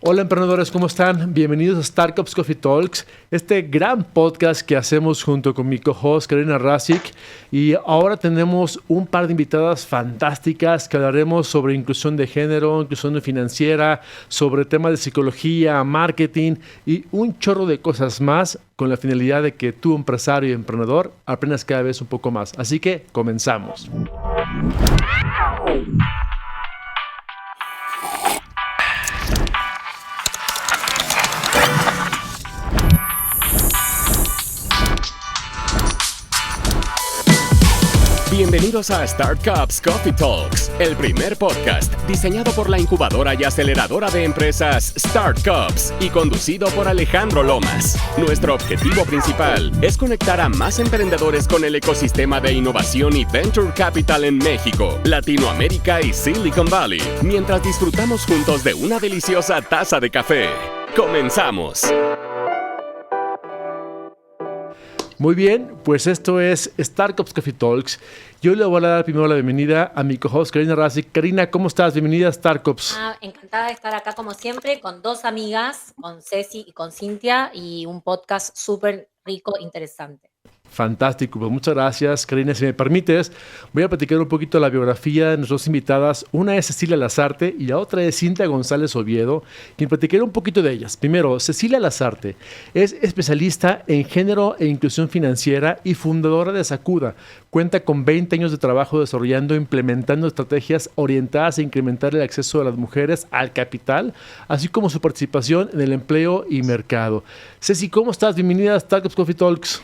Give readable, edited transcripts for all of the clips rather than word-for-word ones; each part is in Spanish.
Hola emprendedores, ¿cómo están? Bienvenidos a Startups Coffee Talks, este gran podcast que hacemos junto con mi co-host Karina Rasic. Y ahora tenemos un par de invitadas fantásticas que hablaremos sobre inclusión de género, inclusión financiera, sobre temas de psicología, marketing y un chorro de cosas más con la finalidad de que tú, empresario y emprendedor, aprendas cada vez un poco más. Así que comenzamos. Bienvenidos a Startups Coffee Talks, el primer podcast diseñado por la incubadora y aceleradora de empresas Startups y conducido por Alejandro Lomas. Nuestro objetivo principal es conectar a más emprendedores con el ecosistema de innovación y venture capital en México, Latinoamérica y Silicon Valley, mientras disfrutamos juntos de una deliciosa taza de café. ¡Comenzamos! Muy bien, pues esto es Startups Coffee Talks. Yo le voy a dar primero la bienvenida a mi co-host Karina Rasic. Karina, ¿cómo estás? Bienvenida a Startups. Encantada de estar acá como siempre con dos amigas, con Ceci y con Cintia, y un podcast súper rico, interesante. Fantástico, pues muchas gracias, Karina. Si me permites, voy a platicar un poquito la biografía de nuestras invitadas. Una es Cecilia Lazarte y la otra es Cintia González Oviedo, quien platicaré un poquito de ellas. Primero, Cecilia Lazarte es especialista en género e inclusión financiera y fundadora de Sacuda. Cuenta con 20 años de trabajo desarrollando e implementando estrategias orientadas a incrementar el acceso de las mujeres al capital, así como su participación en el empleo y mercado. Ceci, ¿cómo estás? Bienvenida a Startups Coffee Talks.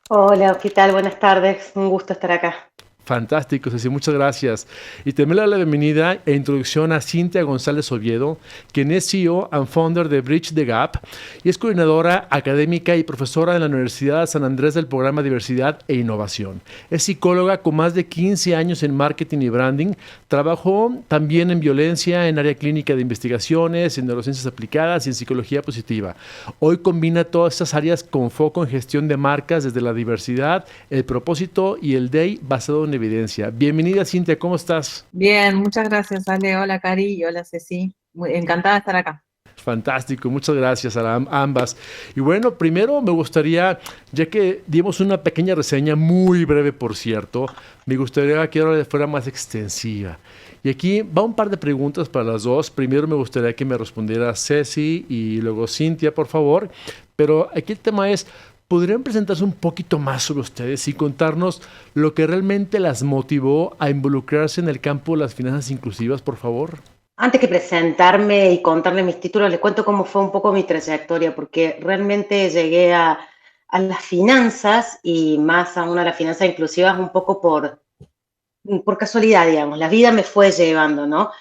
Hola, ¿qué tal? Buenas tardes, un gusto estar acá. Fantástico, Ceci, muchas gracias. Y también le doy la bienvenida e introducción a Cintia González Oviedo, quien es CEO and founder de Bridge the Gap y es coordinadora académica y profesora de la Universidad de San Andrés del programa Diversidad e Innovación. Es psicóloga con más de 15 años en marketing y branding. Trabajó también en violencia, en área clínica de investigaciones, en neurociencias aplicadas y en psicología positiva. Hoy combina todas estas áreas con foco en gestión de marcas desde la diversidad, el propósito y el DEI basado en evidencia. Bienvenida, Cintia, ¿cómo estás? Bien, muchas gracias, Ale. Hola, Cari, y hola, Ceci. Muy encantada de estar acá. Fantástico, muchas gracias a ambas. Y bueno, primero me gustaría, ya que dimos una pequeña reseña, muy breve por cierto, me gustaría que ahora fuera más extensiva. Y aquí va un par de preguntas para las dos. Primero me gustaría que me respondiera Ceci y luego Cintia, por favor. Pero aquí el tema es, ¿podrían presentarse un poquito más sobre ustedes y contarnos lo que realmente las motivó a involucrarse en el campo de las finanzas inclusivas, por favor? Antes que presentarme y contarle mis títulos, les cuento cómo fue un poco mi trayectoria, porque realmente llegué a las finanzas y más aún a las finanzas inclusivas un poco por casualidad, digamos. La vida me fue llevando, ¿no?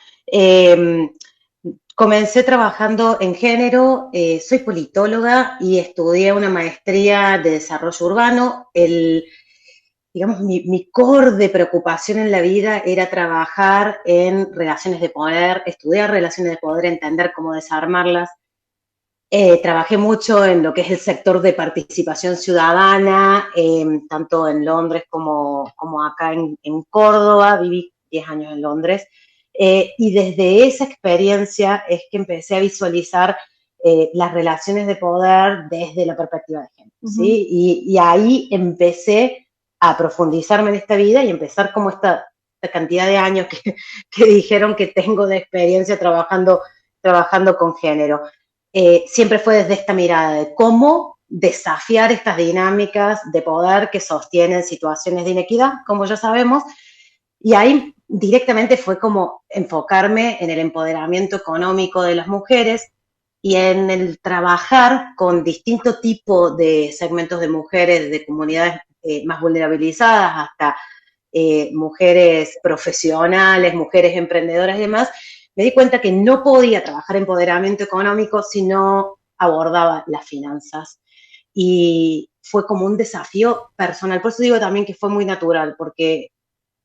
Comencé trabajando en género, soy politóloga y estudié una maestría de desarrollo urbano. Digamos, mi core de preocupación en la vida era trabajar en relaciones de poder, estudiar relaciones de poder, entender cómo desarmarlas. Trabajé mucho en lo que es el sector de participación ciudadana, tanto en Londres como acá en Córdoba. Viví 10 años en Londres. Y desde esa experiencia es que empecé a visualizar las relaciones de poder desde la perspectiva de género, ¿sí? Y ahí empecé a profundizarme en esta vida y empezar como esta cantidad de años que dijeron que tengo de experiencia trabajando con género. Siempre fue desde esta mirada de cómo desafiar estas dinámicas de poder que sostienen situaciones de inequidad, como ya sabemos, y ahí directamente fue como enfocarme en el empoderamiento económico de las mujeres y en el trabajar con distintos tipos de segmentos de mujeres, de comunidades más vulnerabilizadas, hasta mujeres profesionales, mujeres emprendedoras y demás. Me di cuenta que no podía trabajar empoderamiento económico si no abordaba las finanzas. Y fue como un desafío personal. Por eso digo también que fue muy natural, porque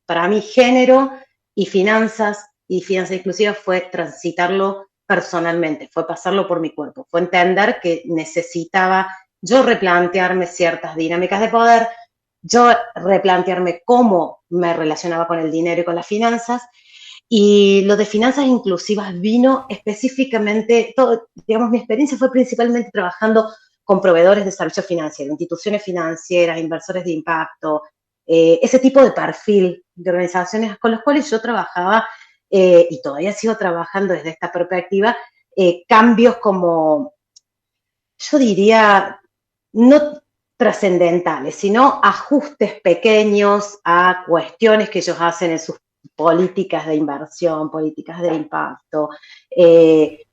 para mí género y finanzas inclusivas fue transitarlo personalmente, fue pasarlo por mi cuerpo, fue entender que necesitaba yo replantearme ciertas dinámicas de poder, yo replantearme cómo me relacionaba con el dinero y con las finanzas, Y lo de finanzas inclusivas vino específicamente, digamos, mi experiencia fue principalmente trabajando con proveedores de servicios financieros, instituciones financieras, inversores de impacto, ese tipo de perfil de organizaciones con los cuales yo trabajaba y todavía sigo trabajando desde esta perspectiva, cambios como, yo diría, no trascendentales, sino ajustes pequeños a cuestiones que ellos hacen en sus políticas de inversión, políticas de impacto,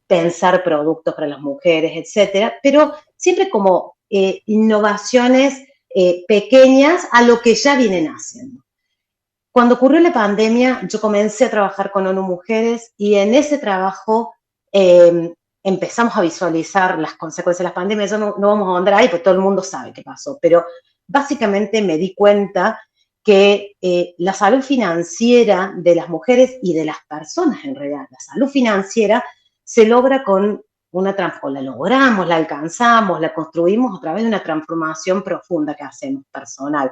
pensar productos para las mujeres, etcétera, pero siempre como innovaciones pequeñas a lo que ya vienen haciendo. Cuando ocurrió la pandemia, yo comencé a trabajar con ONU Mujeres y en ese trabajo empezamos a visualizar las consecuencias de las pandemias. No vamos a ahondar ahí, porque todo el mundo sabe qué pasó, pero básicamente me di cuenta que la salud financiera de las mujeres y de las personas en realidad, la salud financiera se logra con la logramos, la alcanzamos, la construimos a través de una transformación profunda que hacemos personal.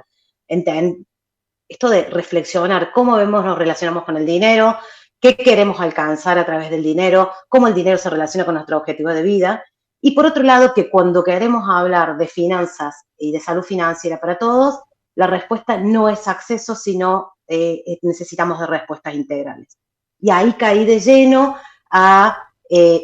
Esto de reflexionar cómo nos relacionamos con el dinero, qué queremos alcanzar a través del dinero, cómo el dinero se relaciona con nuestro objetivo de vida. Y por otro lado, que cuando queremos hablar de finanzas y de salud financiera para todos, la respuesta no es acceso, sino necesitamos de respuestas integrales. Y ahí caí de lleno a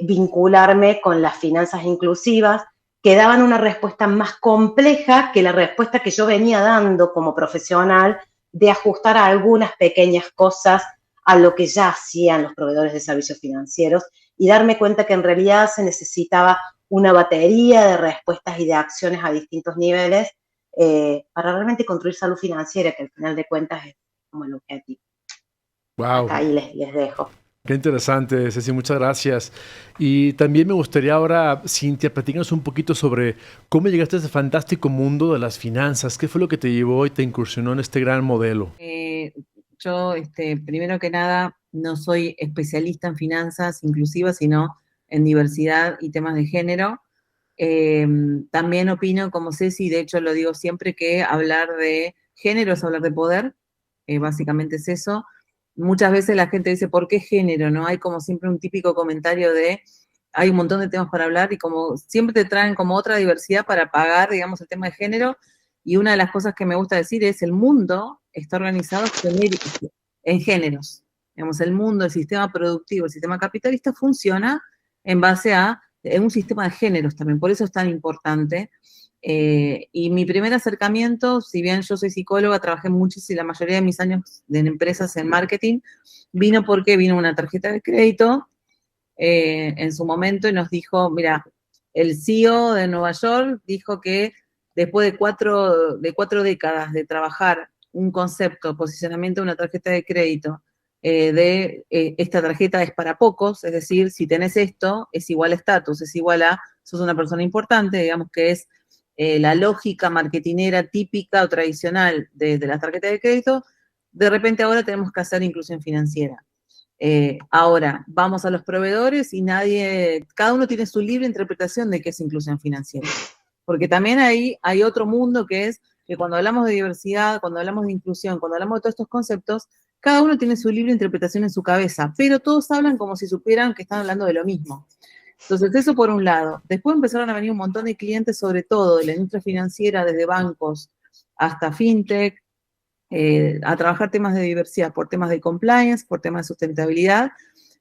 vincularme con las finanzas inclusivas, que daban una respuesta más compleja que la respuesta que yo venía dando como profesional, de ajustar a algunas pequeñas cosas a lo que ya hacían los proveedores de servicios financieros y darme cuenta que en realidad se necesitaba una batería de respuestas y de acciones a distintos niveles para realmente construir salud financiera, que al final de cuentas es como el objetivo. Wow. Hasta ahí les dejo. Qué interesante, Ceci, muchas gracias. Y también me gustaría ahora, Cintia, platícanos un poquito sobre cómo llegaste a ese fantástico mundo de las finanzas. ¿Qué fue lo que te llevó y te incursionó en este gran modelo? Yo, primero que nada, no soy especialista en finanzas inclusivas, sino en diversidad y temas de género. También opino, como Ceci, de hecho lo digo siempre, que hablar de género es hablar de poder, básicamente es eso. Muchas veces la gente dice, ¿por qué género? ¿No? Hay como siempre un típico comentario de, hay un montón de temas para hablar y como siempre te traen como otra diversidad para pagar, digamos, el tema de género. Y una de las cosas que me gusta decir es, el mundo está organizado en géneros. Digamos, el mundo, el sistema productivo, el sistema capitalista funciona en base a un sistema de géneros también, por eso es tan importante. Y mi primer acercamiento, si bien yo soy psicóloga, trabajé muchísimo, la mayoría de mis años en empresas en marketing, vino porque vino una tarjeta de crédito en su momento y nos dijo, mira, el CEO de Nueva York dijo que después de cuatro décadas de trabajar un concepto, posicionamiento de una tarjeta de crédito, esta tarjeta es para pocos, es decir, si tenés esto, es igual a estatus, es igual a, sos una persona importante, digamos que es la lógica marketinera típica o tradicional de la tarjeta de crédito, de repente ahora tenemos que hacer inclusión financiera. Ahora, vamos a los proveedores y cada uno tiene su libre interpretación de qué es inclusión financiera. Porque también hay otro mundo que es que cuando hablamos de diversidad, cuando hablamos de inclusión, cuando hablamos de todos estos conceptos, cada uno tiene su libre interpretación en su cabeza, pero todos hablan como si supieran que están hablando de lo mismo. Entonces, eso por un lado. Después empezaron a venir un montón de clientes, sobre todo de la industria financiera, desde bancos hasta fintech, a trabajar temas de diversidad por temas de compliance, por temas de sustentabilidad,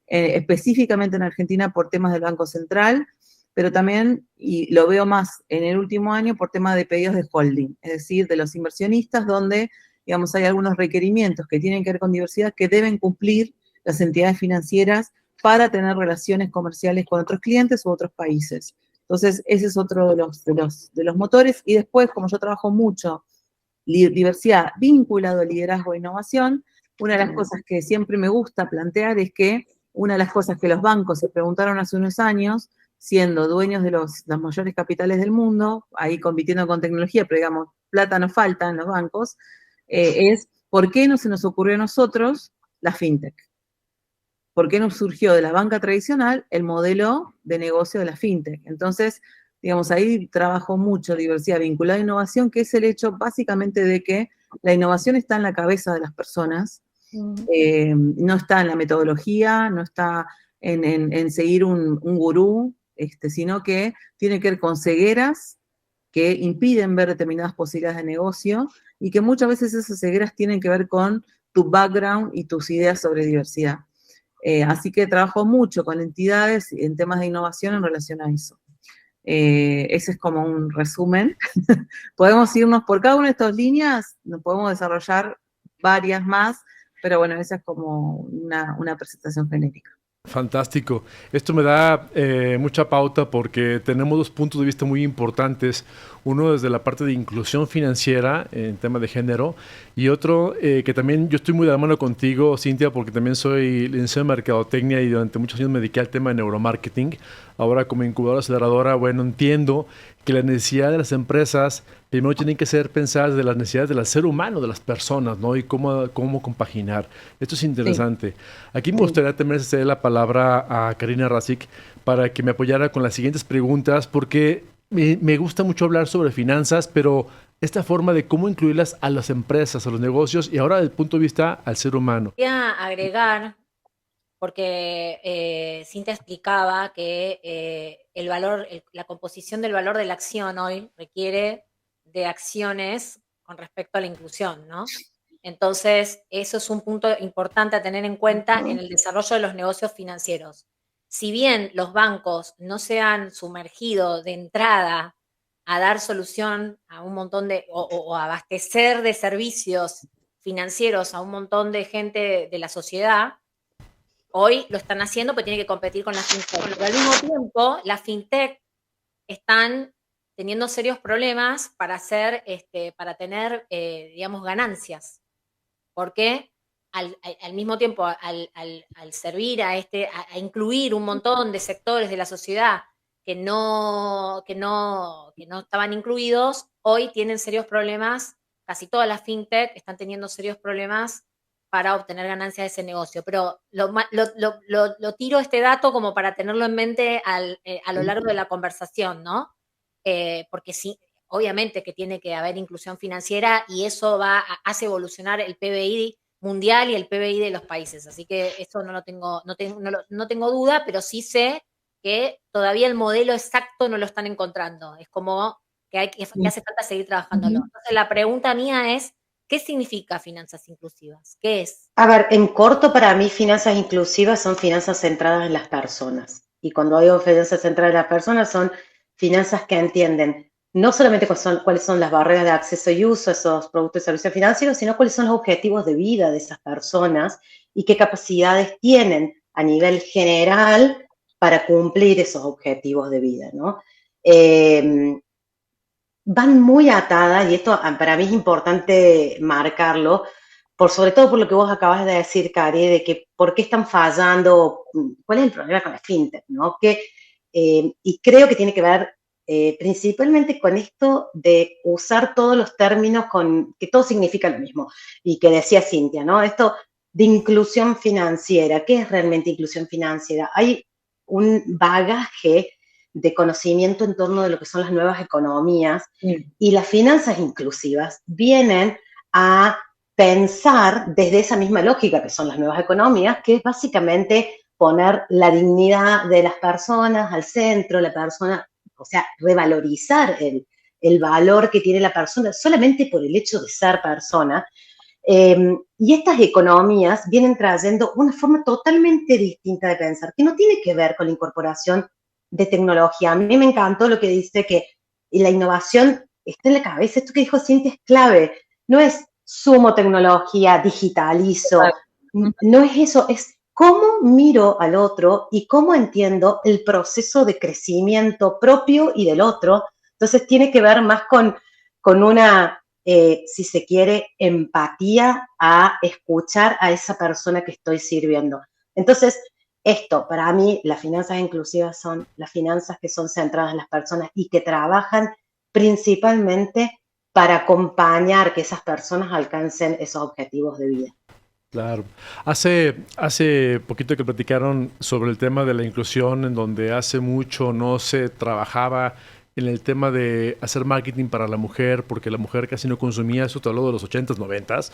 específicamente en Argentina por temas del Banco Central, pero también, y lo veo más en el último año, por temas de pedidos de holding, es decir, de los inversionistas, donde, digamos, hay algunos requerimientos que tienen que ver con diversidad que deben cumplir las entidades financieras para tener relaciones comerciales con otros clientes u otros países. Entonces, ese es otro de los motores. Y después, como yo trabajo mucho diversidad vinculado a liderazgo e innovación, una de las cosas que siempre me gusta plantear es que una de las cosas que los bancos se preguntaron hace unos años, siendo dueños de los mayores capitales del mundo, ahí compitiendo con tecnología, pero digamos, plata no falta en los bancos, es ¿por qué no se nos ocurrió a nosotros la fintech? ¿Por qué no surgió de la banca tradicional el modelo de negocio de la fintech? Entonces, digamos, ahí trabajo mucho diversidad vinculada a innovación, que es el hecho básicamente de que la innovación está en la cabeza de las personas No está en la metodología, no está en seguir un gurú, sino que tiene que ver con cegueras que impiden ver determinadas posibilidades de negocio y que muchas veces esas cegueras tienen que ver con tu background y tus ideas sobre diversidad. Así que trabajo mucho con entidades en temas de innovación en relación a eso. Ese es como un resumen. Podemos irnos por cada una de estas líneas, nos podemos desarrollar varias más, pero bueno, esa es como una presentación genérica. Fantástico. Esto me da mucha pauta porque tenemos dos puntos de vista muy importantes. Uno desde la parte de inclusión financiera en tema de género y otro que también yo estoy muy de la mano contigo, Cintia, porque también soy licenciado en mercadotecnia y durante muchos años me dediqué al tema de neuromarketing. Ahora como incubadora aceleradora, bueno, entiendo que la necesidad de las empresas primero tienen que ser pensadas de las necesidades del ser humano, de las personas, ¿no? Y cómo compaginar. Esto es interesante. Sí. Aquí me gustaría también ceder la palabra a Karina Rasic para que me apoyara con las siguientes preguntas, porque me gusta mucho hablar sobre finanzas, pero esta forma de cómo incluirlas a las empresas, a los negocios y ahora desde el punto de vista al ser humano. Quería agregar, porque Cintia explicaba que el valor, la composición del valor de la acción hoy requiere de acciones con respecto a la inclusión, ¿no? Entonces, eso es un punto importante a tener en cuenta en el desarrollo de los negocios financieros. Si bien los bancos no se han sumergido de entrada a dar solución a un montón de, o abastecer de servicios financieros a un montón de gente de la sociedad, hoy lo están haciendo porque tienen que competir con las fintech. Pero al mismo tiempo, las fintech están teniendo serios problemas para tener, digamos, ganancias. Porque al mismo tiempo, al servir a incluir un montón de sectores de la sociedad que no estaban incluidos, hoy tienen serios problemas, casi todas las fintech están teniendo serios problemas para obtener ganancias de ese negocio. Pero lo tiro este dato como para tenerlo en mente a lo largo de la conversación, ¿no? Porque sí, obviamente que tiene que haber inclusión financiera y eso hace evolucionar el PBI mundial y el PBI de los países. Así que eso no tengo duda, pero sí sé que todavía el modelo exacto no lo están encontrando. Es como que hace falta seguir trabajándolo. Entonces la pregunta mía es, ¿qué significa finanzas inclusivas? ¿Qué es? A ver, en corto para mí finanzas inclusivas son finanzas centradas en las personas. Y cuando digo finanzas centradas en las personas son finanzas que entienden no solamente cuáles son las barreras de acceso y uso a esos productos y servicios financieros, sino cuáles son los objetivos de vida de esas personas y qué capacidades tienen a nivel general para cumplir esos objetivos de vida, ¿no? Van muy atadas, y esto para mí es importante marcarlo, sobre todo por lo que vos acabas de decir, Cari, de que por qué están fallando, cuál es el problema con la fintech, ¿no? Y creo que tiene que ver principalmente con esto de usar todos los términos que todo significa lo mismo, y que decía Cintia, ¿no? Esto de inclusión financiera. ¿Qué es realmente inclusión financiera? Hay un bagaje de conocimiento en torno de lo que son las nuevas economías y las finanzas inclusivas vienen a pensar desde esa misma lógica que son las nuevas economías, que es básicamente poner la dignidad de las personas al centro, la persona, o sea, revalorizar el valor que tiene la persona solamente por el hecho de ser persona. Y estas economías vienen trayendo una forma totalmente distinta de pensar, que no tiene que ver con la incorporación de tecnología. A mí me encantó lo que dice que la innovación está en la cabeza. Esto que dijo Cintia es clave. No es sumo tecnología, digitalizo. No es eso, es cómo miro al otro y cómo entiendo el proceso de crecimiento propio y del otro. Entonces tiene que ver más con una, si se quiere, empatía a escuchar a esa persona que estoy sirviendo. Entonces, esto, para mí, las finanzas inclusivas son las finanzas que son centradas en las personas y que trabajan principalmente para acompañar que esas personas alcancen esos objetivos de vida. Claro. Hace poquito que platicaron sobre el tema de la inclusión, en donde hace mucho no se trabajaba en el tema de hacer marketing para la mujer, porque la mujer casi no consumía, eso te hablo de los 80s, 90s.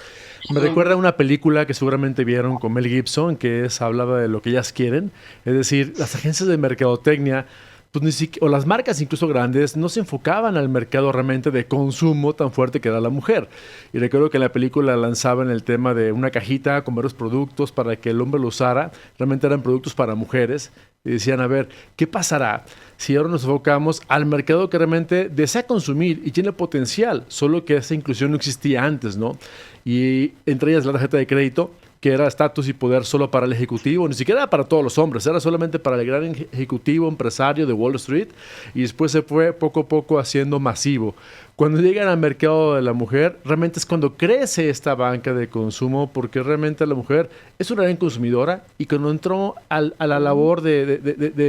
Me recuerda a una película que seguramente vieron con Mel Gibson, que hablaba de lo que ellas quieren. Es decir, las agencias de mercadotecnia, pues o las marcas incluso grandes, no se enfocaban al mercado realmente de consumo tan fuerte que era la mujer. Y recuerdo que en la película lanzaban el tema de una cajita con varios productos para que el hombre lo usara. Realmente eran productos para mujeres. Y decían, a ver, ¿qué pasará si ahora nos enfocamos al mercado que realmente desea consumir y tiene potencial? Solo que esa inclusión no existía antes, ¿no? Y entre ellas la tarjeta de crédito, que era estatus y poder solo para el ejecutivo, ni siquiera era para todos los hombres, era solamente para el gran ejecutivo empresario de Wall Street, y después se fue poco a poco haciendo masivo. Cuando llegan al mercado de la mujer, realmente es cuando crece esta banca de consumo, porque realmente la mujer es una gran consumidora, y cuando entró a la labor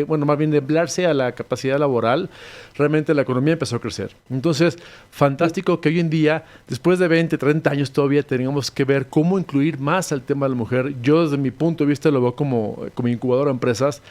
bueno, más bien de emplearse a la capacidad laboral, realmente la economía empezó a crecer. Entonces, fantástico que hoy en día, después de 20, 30 años todavía, tengamos que ver cómo incluir más al tema de la mujer. Yo desde mi punto de vista lo veo como incubadora de empresas.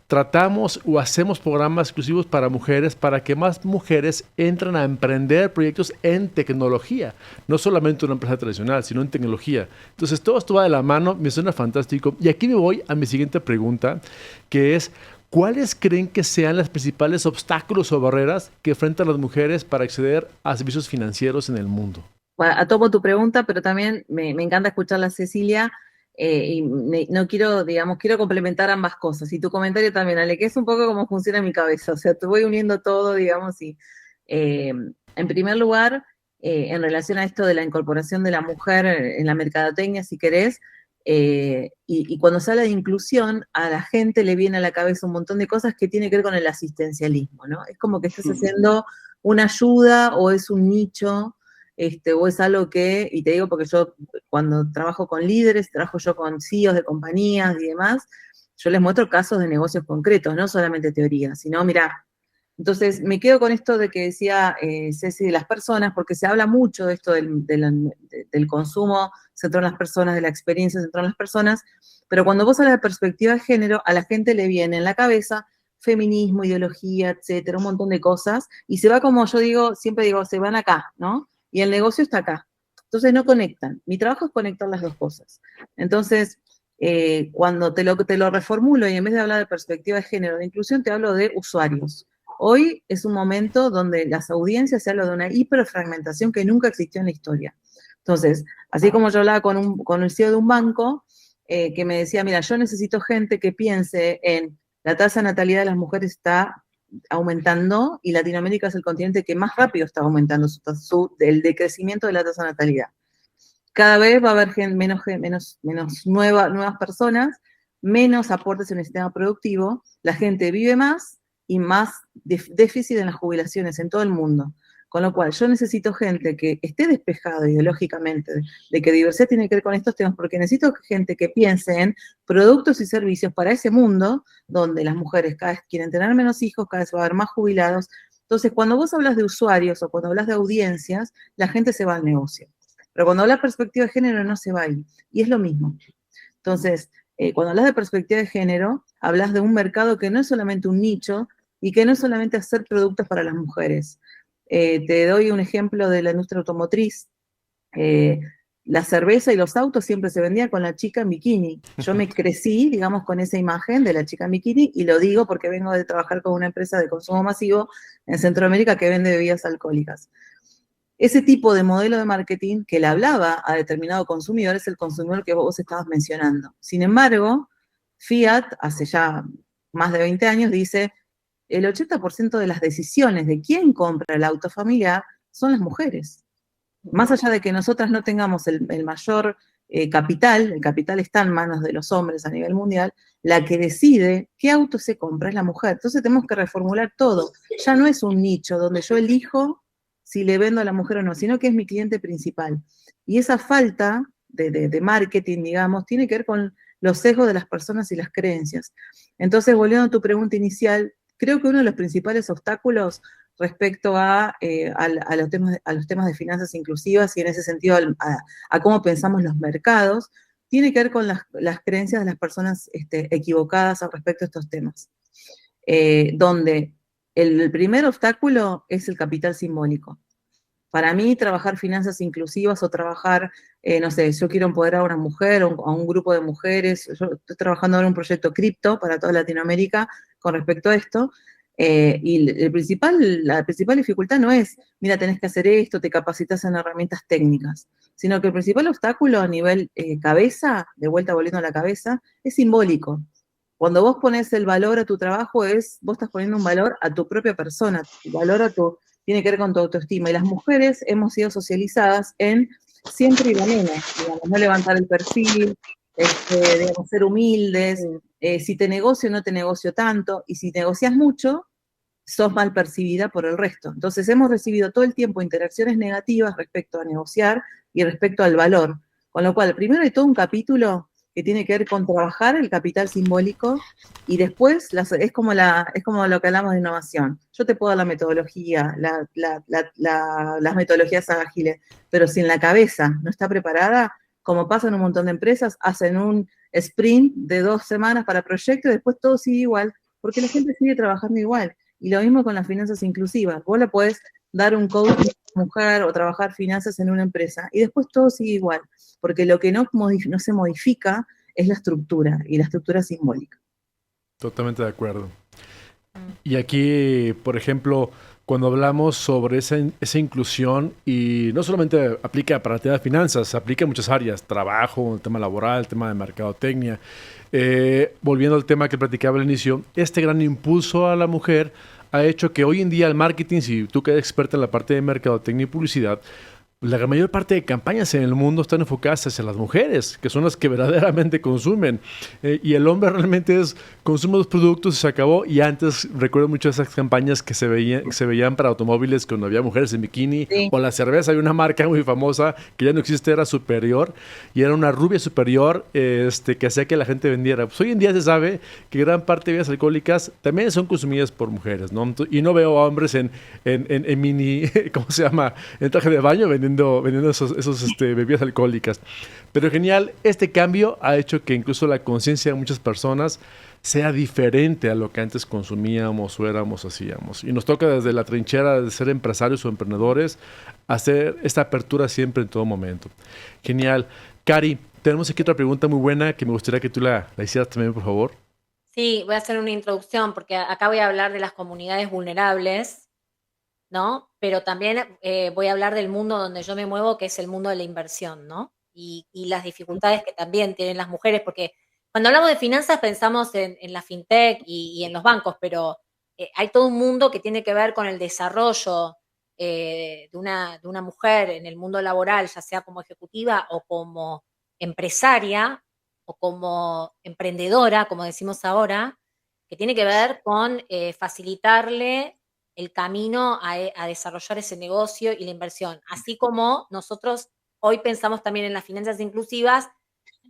Tratamos o hacemos programas exclusivos para mujeres para que más mujeres entren a emprender proyectos en tecnología. No solamente una empresa tradicional, sino en tecnología. Entonces, todo esto va de la mano, me suena fantástico. Y aquí me voy a mi siguiente pregunta, que es, ¿cuáles creen que sean los principales obstáculos o barreras que enfrentan las mujeres para acceder a servicios financieros en el mundo? Bueno, tomo tu pregunta, pero también me encanta escucharla, Cecilia. No quiero, digamos, quiero complementar ambas cosas. Y tu comentario también, Ale, que es un poco cómo funciona mi cabeza. O sea, te voy uniendo todo, digamos, y en primer lugar, en relación a esto de la incorporación de la mujer en la mercadotecnia, si querés, y cuando se habla de inclusión, a la gente le viene a la cabeza un montón de cosas que tiene que ver con el asistencialismo, ¿no? Es como que estás haciendo una ayuda o es un nicho. O es algo que, y te digo porque yo cuando trabajo con líderes, trabajo yo con CEOs de compañías y demás, yo les muestro casos de negocios concretos, no solamente teoría, sino, mirá, entonces me quedo con esto de que decía Ceci de las personas, porque se habla mucho de esto del consumo centrado en las personas, de la experiencia centrada en las personas, pero cuando vos hablas de perspectiva de género, a la gente le viene en la cabeza feminismo, ideología, etcétera, un montón de cosas, y se va como yo digo, siempre digo, se van acá, ¿no? Y el negocio está acá. Entonces no conectan. Mi trabajo es conectar las dos cosas. Entonces, cuando te lo reformulo y en vez de hablar de perspectiva de género, de inclusión, te hablo de usuarios. Hoy es un momento donde las audiencias se habla de una hiperfragmentación que nunca existió en la historia. Entonces, así como yo hablaba con el CEO de un banco, que me decía, mira, yo necesito gente que piense en la tasa de natalidad de las mujeres está aumentando y Latinoamérica es el continente que más rápido está aumentando el decrecimiento de la tasa de natalidad. Cada vez va a haber menos nuevas personas, menos aportes en el sistema productivo, la gente vive más y más déficit en las jubilaciones en todo el mundo. Con lo cual, yo necesito gente que esté despejada ideológicamente de que diversidad tiene que ver con estos temas, porque necesito gente que piense en productos y servicios para ese mundo donde las mujeres cada vez quieren tener menos hijos, cada vez va a haber más jubilados. Entonces, cuando vos hablas de usuarios o cuando hablas de audiencias, la gente se va al negocio. Pero cuando hablas de perspectiva de género, no se va ahí. Y es lo mismo. Entonces, cuando hablas de perspectiva de género, hablas de un mercado que no es solamente un nicho y que no es solamente hacer productos para las mujeres. Te doy un ejemplo de la industria automotriz. La cerveza y los autos siempre se vendían con la chica en bikini. Yo me crecí, digamos, con esa imagen de la chica en bikini, y lo digo porque vengo de trabajar con una empresa de consumo masivo en Centroamérica que vende bebidas alcohólicas. Ese tipo de modelo de marketing que le hablaba a determinado consumidor es el consumidor que vos estabas mencionando. Sin embargo, Fiat, hace ya más de 20 años, dice, el 80% de las decisiones de quién compra el auto familiar son las mujeres. Más allá de que nosotras no tengamos el mayor capital, el capital está en manos de los hombres a nivel mundial, la que decide qué auto se compra es la mujer. Entonces tenemos que reformular todo. Ya no es un nicho donde yo elijo si le vendo a la mujer o no, sino que es mi cliente principal. Y esa falta de marketing, digamos, tiene que ver con los sesgos de las personas y las creencias. Entonces, volviendo a tu pregunta inicial, creo que uno de los principales obstáculos respecto a los temas de finanzas inclusivas y en ese sentido a cómo pensamos los mercados, tiene que ver con las creencias de las personas equivocadas al respecto de estos temas. Donde el primer obstáculo es el capital simbólico. Para mí, trabajar finanzas inclusivas o trabajar, no sé, yo quiero empoderar a una mujer o a un grupo de mujeres. Yo estoy trabajando ahora en un proyecto cripto para toda Latinoamérica con respecto a esto. Y la principal dificultad no es, mira, tenés que hacer esto, te capacitas en herramientas técnicas, sino que el principal obstáculo a nivel cabeza, de vuelta volviendo a la cabeza, es simbólico. Cuando vos pones el valor a tu trabajo, vos estás poniendo un valor a tu propia persona, valor tiene que ver con tu autoestima. Y las mujeres hemos sido socializadas en siempre ir a menos, digamos, no levantar el perfil, digamos, ser humildes, si te negocio no te negocio tanto, y si negocias mucho, sos mal percibida por el resto. Entonces hemos recibido todo el tiempo interacciones negativas respecto a negociar y respecto al valor. Con lo cual, primero hay todo un capítulo que tiene que ver con trabajar el capital simbólico y después es como lo que hablamos de innovación. Yo te puedo dar la metodología, las metodologías ágiles, pero si en la cabeza no está preparada, como pasa en un montón de empresas, hacen un sprint de 2 semanas para proyecto y después todo sigue igual, porque la gente sigue trabajando igual. Y lo mismo con las finanzas inclusivas. Vos le podés dar un coach a una mujer o trabajar finanzas en una empresa y después todo sigue igual, porque lo que no se modifica es la estructura y la estructura simbólica. Totalmente de acuerdo. Y aquí, por ejemplo, cuando hablamos sobre esa inclusión, y no solamente aplica para el tema de finanzas, aplica en muchas áreas, trabajo, el tema laboral, el tema de mercadotecnia. Volviendo al tema que platicaba al inicio, este gran impulso a la mujer ha hecho que hoy en día el marketing, si tú que eres experta en la parte de mercadotecnia y publicidad, la mayor parte de campañas en el mundo están enfocadas hacia las mujeres, que son las que verdaderamente consumen. Y el hombre realmente consume los productos y se acabó. Y antes recuerdo mucho esas campañas que se veían para automóviles cuando había mujeres en bikini. Sí. O la cerveza, hay una marca muy famosa que ya no existe, era Superior. Y era una rubia superior que hacía que la gente vendiera. Pues hoy en día se sabe que gran parte de bebidas alcohólicas también son consumidas por mujeres, ¿no? Y no veo a hombres en mini, ¿cómo se llama? En traje de baño vendiendo esos bebidas alcohólicas. Pero genial, este cambio ha hecho que incluso la conciencia de muchas personas sea diferente a lo que antes consumíamos o éramos, hacíamos. Y nos toca desde la trinchera de ser empresarios o emprendedores hacer esta apertura siempre en todo momento. Genial. Cari, tenemos aquí otra pregunta muy buena que me gustaría que tú la hicieras también, por favor. Sí, voy a hacer una introducción porque acá voy a hablar de las comunidades vulnerables, ¿no? Pero también voy a hablar del mundo donde yo me muevo, que es el mundo de la inversión, ¿no? Y las dificultades que también tienen las mujeres, porque cuando hablamos de finanzas pensamos en la fintech y en los bancos, pero hay todo un mundo que tiene que ver con el desarrollo de una mujer en el mundo laboral, ya sea como ejecutiva o como empresaria o como emprendedora, como decimos ahora, que tiene que ver con facilitarle el camino a desarrollar ese negocio y la inversión, así como nosotros hoy pensamos también en las finanzas inclusivas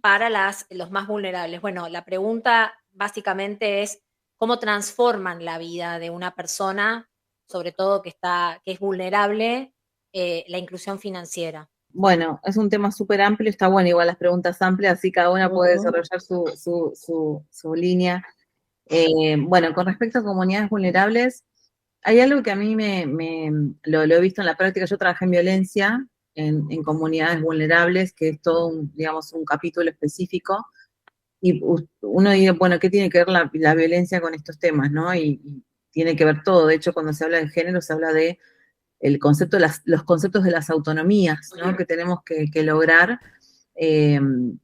para los más vulnerables. Bueno, la pregunta básicamente es cómo transforman la vida de una persona, sobre todo que es vulnerable, la inclusión financiera. Bueno, es un tema súper amplio, está bueno igual las preguntas amplias, así cada una puede desarrollar su línea. Bueno, con respecto a comunidades vulnerables, hay algo que a mí lo he visto en la práctica. Yo trabajé en violencia en comunidades vulnerables, que es todo digamos, un capítulo específico, y uno dice, bueno, ¿qué tiene que ver la violencia con estos temas, no? Y tiene que ver todo. De hecho, cuando se habla de género, se habla de los conceptos de las autonomías, ¿no? Que tenemos que lograr,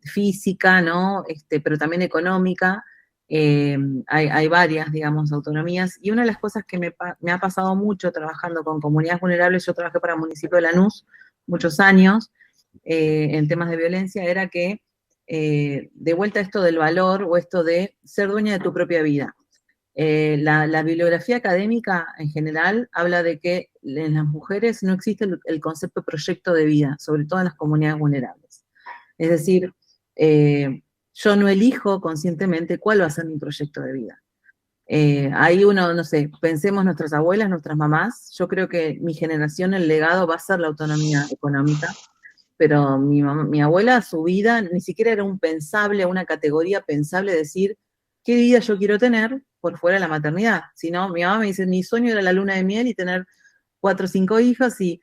física, ¿no? Pero también económica. Hay varias, digamos, autonomías, y una de las cosas que me ha pasado mucho trabajando con comunidades vulnerables, yo trabajé para el municipio de Lanús muchos años en temas de violencia, era que de vuelta esto del valor o esto de ser dueña de tu propia vida. La bibliografía académica en general habla de que en las mujeres no existe el concepto de proyecto de vida, sobre todo en las comunidades vulnerables. Es decir, yo no elijo conscientemente cuál va a ser mi proyecto de vida. Ahí uno, no sé, pensemos nuestras abuelas, nuestras mamás. Yo creo que mi generación, el legado va a ser la autonomía económica, pero mi abuela, su vida, ni siquiera era una categoría pensable decir qué vida yo quiero tener, por fuera de la maternidad. Si no, mi mamá me dice, mi sueño era la luna de miel y tener 4 o 5 hijos, y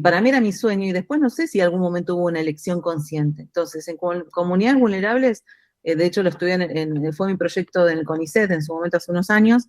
para mí era mi sueño, y después no sé si en algún momento hubo una elección consciente. Entonces, en comunidades vulnerables, de hecho lo estudié fue mi proyecto en el CONICET en su momento hace unos años,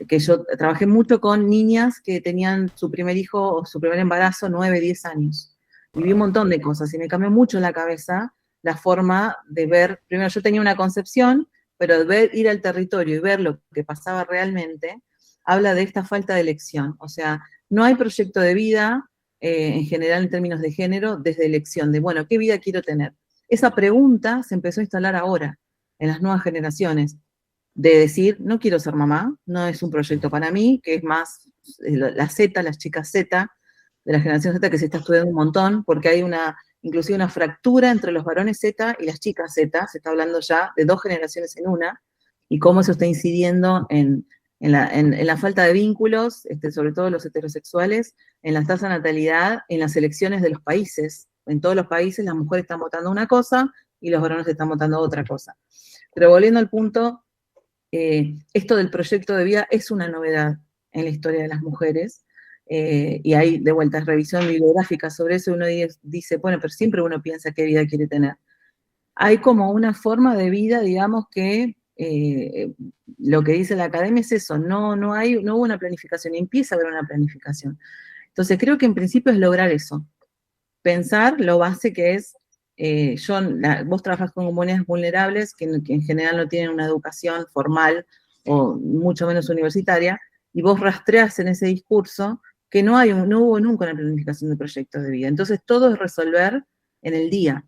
que yo trabajé mucho con niñas que tenían su primer hijo o su primer embarazo 9, 10 años. Viví un montón de cosas y me cambió mucho en la cabeza la forma de ver. Primero, yo tenía una concepción, pero ir al territorio y ver lo que pasaba realmente, habla de esta falta de elección. O sea, no hay proyecto de vida, en general en términos de género, desde elección, de, bueno, ¿qué vida quiero tener? Esa pregunta se empezó a instalar ahora, en las nuevas generaciones, de decir, no quiero ser mamá, no es un proyecto para mí, que es más la Z, las chicas Z, de la generación Z, que se está estudiando un montón, porque hay inclusive una fractura entre los varones Z y las chicas Z, se está hablando ya de 2 generaciones en una, y cómo eso está incidiendo en la falta de vínculos, sobre todo los heterosexuales, en la tasa de natalidad, en las elecciones de los países. En todos los países las mujeres están votando una cosa y los varones están votando otra cosa. Pero volviendo al punto, esto del proyecto de vida es una novedad en la historia de las mujeres, y hay de vuelta revisión bibliográfica sobre eso, uno dice, bueno, pero siempre uno piensa qué vida quiere tener. Hay como una forma de vida, digamos, que lo que dice la academia es eso, no hubo una planificación, empieza a haber una planificación. Entonces creo que en principio es lograr eso, pensar lo base que es, vos trabajas con comunidades vulnerables que en general no tienen una educación formal o mucho menos universitaria, y vos rastreás en ese discurso que no hubo nunca una planificación de proyectos de vida. Entonces todo es resolver en el día.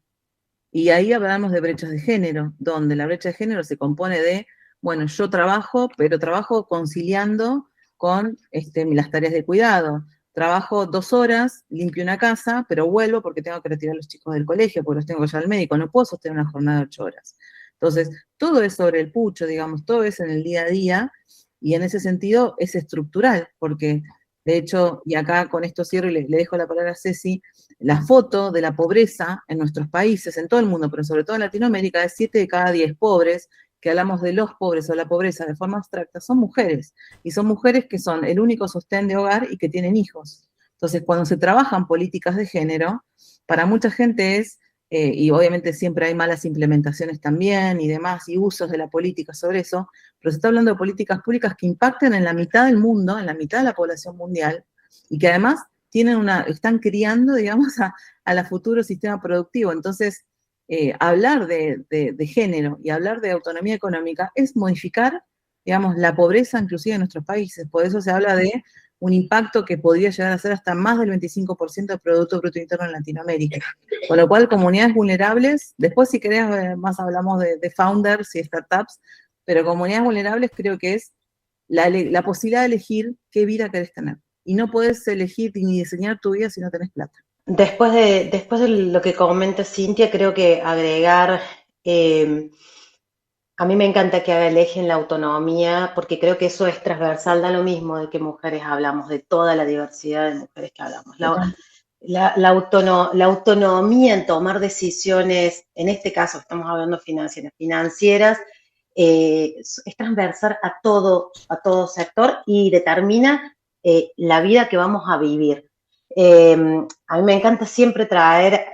Y ahí hablamos de brechas de género, donde la brecha de género se compone de, bueno, yo trabajo, pero trabajo conciliando con las tareas de cuidado. Trabajo 2 horas, limpio una casa, pero vuelvo porque tengo que retirar a los chicos del colegio, porque los tengo que llevar al médico, no puedo sostener una jornada de 8 horas. Entonces, todo es sobre el pucho, digamos, todo es en el día a día, y en ese sentido es estructural, porque de hecho, y acá con esto cierro y le dejo la palabra a Ceci, la foto de la pobreza en nuestros países, en todo el mundo, pero sobre todo en Latinoamérica, es 7 de cada 10 pobres, que hablamos de los pobres o la pobreza de forma abstracta, son mujeres, y son mujeres que son el único sostén de hogar y que tienen hijos. Entonces, cuando se trabajan políticas de género, para mucha gente es, y obviamente siempre hay malas implementaciones también y demás, y usos de la política sobre eso, pero se está hablando de políticas públicas que impacten en la mitad del mundo, en la mitad de la población mundial, y que además están criando, digamos, a la futuro sistema productivo. Entonces, hablar de género y hablar de autonomía económica es modificar, digamos, la pobreza inclusive en nuestros países. Por eso se habla de un impacto que podría llegar a ser hasta más del 25% del Producto Bruto Interno en Latinoamérica. Con lo cual, comunidades vulnerables, después si querés más hablamos de founders y startups, pero comunidades vulnerables creo que es la posibilidad de elegir qué vida querés tener. Y no podés elegir ni diseñar tu vida si no tenés plata. Después de lo que comenta Cintia, creo que agregar, a mí me encanta que haga el eje en la autonomía, porque creo que eso es transversal, da lo mismo de qué mujeres hablamos, de toda la diversidad de mujeres que hablamos. La autonomía en tomar decisiones, en este caso estamos hablando financieras, es transversal a todo sector y determina la vida que vamos a vivir. A mí me encanta siempre traer,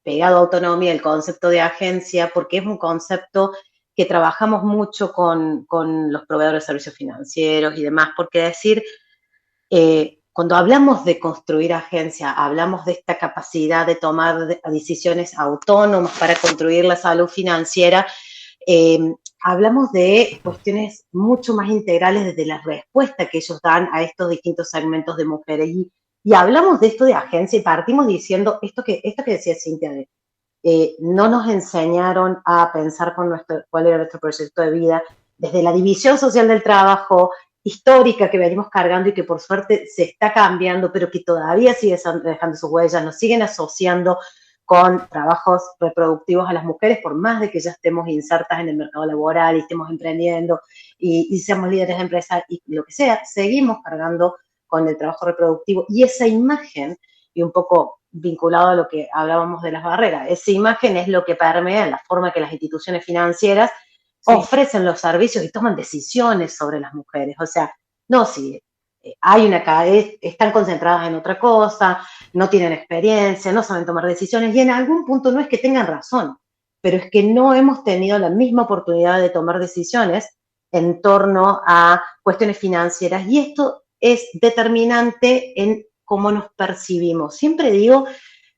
pegado a autonomía, el concepto de agencia, porque es un concepto que trabajamos mucho con los proveedores de servicios financieros y demás, porque decir, cuando hablamos de construir agencia, hablamos de esta capacidad de tomar decisiones autónomas para construir la salud financiera, hablamos de cuestiones mucho más integrales desde la respuesta que ellos dan a estos distintos segmentos de mujeres. Y hablamos de esto de agencia y partimos diciendo esto que decía Cintia, no nos enseñaron a pensar cuál era nuestro proyecto de vida desde la división social del trabajo histórica que venimos cargando y que por suerte se está cambiando, pero que todavía sigue dejando sus huellas, nos siguen asociando con trabajos reproductivos a las mujeres, por más de que ya estemos insertas en el mercado laboral y estemos emprendiendo y seamos líderes de empresa y lo que sea, seguimos cargando con el trabajo reproductivo, y esa imagen, y un poco vinculado a lo que hablábamos de las barreras, esa imagen es lo que permea la forma que las instituciones financieras ofrecen los servicios y toman decisiones sobre las mujeres. O sea, no si hay están concentradas en otra cosa, no tienen experiencia, no saben tomar decisiones y en algún punto no es que tengan razón, pero es que no hemos tenido la misma oportunidad de tomar decisiones en torno a cuestiones financieras y esto es determinante en cómo nos percibimos. Siempre digo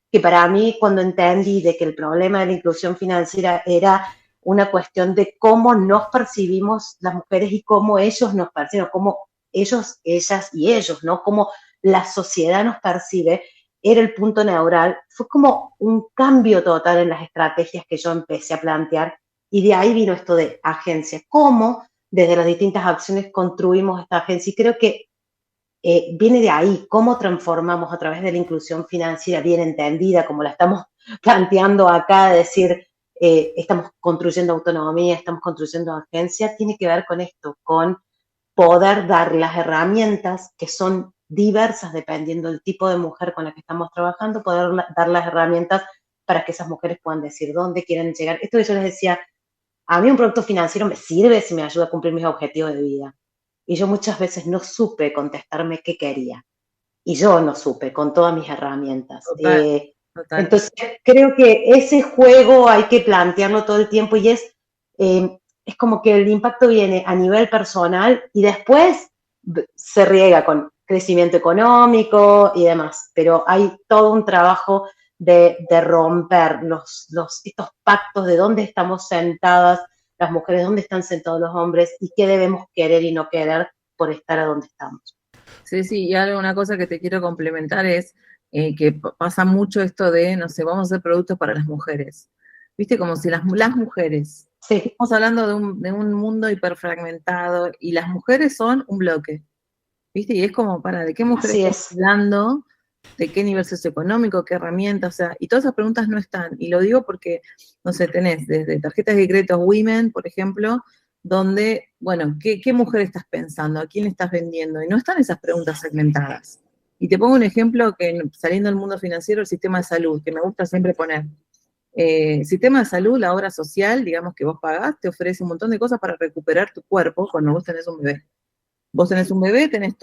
que para mí cuando entendí de que el problema de la inclusión financiera era una cuestión de cómo nos percibimos las mujeres y cómo ellos nos perciben, cómo ellos, ellas y ellos, ¿no? Cómo la sociedad nos percibe, era el punto neural. Fue como un cambio total en las estrategias que yo empecé a plantear y de ahí vino esto de agencia. Cómo desde las distintas acciones construimos esta agencia y creo que viene de ahí, cómo transformamos a través de la inclusión financiera bien entendida, como la estamos planteando acá, de decir, estamos construyendo autonomía, estamos construyendo agencia, tiene que ver con esto, con poder dar las herramientas que son diversas dependiendo del tipo de mujer con la que estamos trabajando, poder dar las herramientas para que esas mujeres puedan decir dónde quieren llegar. Esto que yo les decía, a mí un producto financiero me sirve si me ayuda a cumplir mis objetivos de vida. Y yo muchas veces no supe contestarme qué quería. Y yo no supe con todas mis herramientas. Total. Entonces, creo que ese juego hay que plantearlo todo el tiempo y es como que el impacto viene a nivel personal y después se riega con crecimiento económico y demás. Pero hay todo un trabajo de romper estos pactos de dónde estamos sentadas las mujeres, dónde están sentados los hombres y qué debemos querer y no querer por estar a donde estamos. Sí, y una cosa que te quiero complementar es que pasa mucho esto de, no sé, vamos a hacer productos para las mujeres. ¿Viste? Como si las mujeres, estamos hablando de un mundo hiperfragmentado y las mujeres son un bloque. ¿Viste? Y es como, ¿de qué mujeres estamos hablando? ¿De qué nivel socioeconómico? ¿Qué herramientas? O sea, y todas esas preguntas no están. Y lo digo porque, no sé, tenés desde tarjetas de crédito Women, por ejemplo, donde, bueno, ¿qué mujer estás pensando? ¿A quién le estás vendiendo? Y no están esas preguntas segmentadas. Y te pongo un ejemplo que saliendo del mundo financiero, el sistema de salud, que me gusta siempre poner. El sistema de salud, la obra social, digamos que vos pagás, te ofrece un montón de cosas para recuperar tu cuerpo cuando vos tenés un bebé. Vos tenés un bebé, tenés